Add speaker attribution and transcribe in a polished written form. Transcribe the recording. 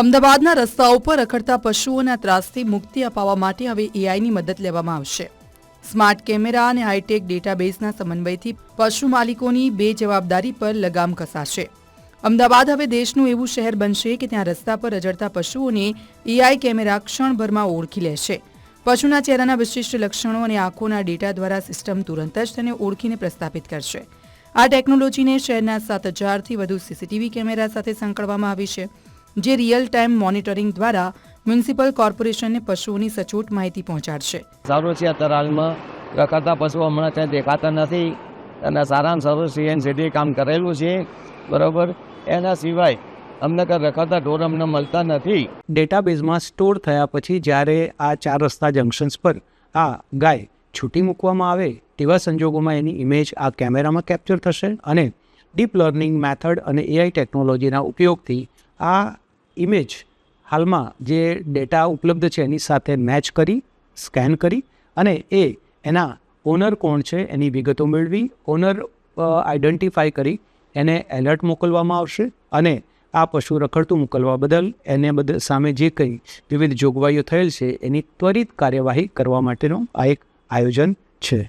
Speaker 1: અમદાવાદના રસ્તાઓ પર રખડતા પશુઓના ત્રાસથી મુક્તિ અપાવવા માટે હવે એઆઈની મદદ લેવામાં આવશે. સ્માર્ટ કેમેરા અને હાઈટેક ડેટાબેઝના સમન્વયથી પશુ માલિકોની બેજવાબદારી પર લગામ કસાશે. અમદાવાદ હવે દેશનું એવું શહેર બનશે કે ત્યાં રસ્તા પર રઝળતા પશુઓને એઆઈ કેમેરા ક્ષણભરમાં ઓળખી લેશે. પશુના ચહેરાના વિશિષ્ટ લક્ષણો અને આંખોના ડેટા દ્વારા સિસ્ટમ તુરંત જ તેને ઓળખીને પ્રસ્થાપિત કરશે. આ ટેકનોલોજીને શહેરના 7,000થી વધુ સીસીટીવી કેમેરા સાથે સંકળવામાં આવી છે, જે રિયલ ટાઈમ મોનિટરિંગ દ્વારા મ્યુનિસિપલ કોર્પોરેશનને પશુઓની સચોટ માહિતી પહોંચાડશે.
Speaker 2: સારું છે. અત્યારે હાલમાં રખડતા પશુઓ હમણાં ત્યાં દેખાતા નથી અને સારામાં સારું સીએનસીટી કામ કરેલું છે, બરાબર. એના સિવાય અમને કંઈ રખડતા ઢોર અમને મળતા નથી.
Speaker 3: ડેટાબેઝમાં સ્ટોર થયા પછી જ્યારે આ 4 રસ્તા જંકશન્સ પર આ ગાય છૂટી મૂકવામાં આવે તેવા સંજોગોમાં એની ઇમેજ આ કેમેરામાં કેપ્ચર થશે અને ડીપ લર્નિંગ મેથડ અને એઆઈ ટેકનોલોજીના ઉપયોગથી આ ઇમેજ હાલમાં જે ડેટા ઉપલબ્ધ છે એની સાથે મેચ કરી, સ્કેન કરી અને એના ઓનર કોણ છે એની વિગતો મેળવી, ઓનર આઈડેન્ટિફાઈ કરી એને એલર્ટ મોકલવામાં આવશે અને આ પશુ રખડતું મોકલવા બદલ એને સામે જે કંઈ વિવિધ જોગવાઈઓ થયેલ છે એની ત્વરિત કાર્યવાહી કરવા માટેનું આ એક આયોજન છે.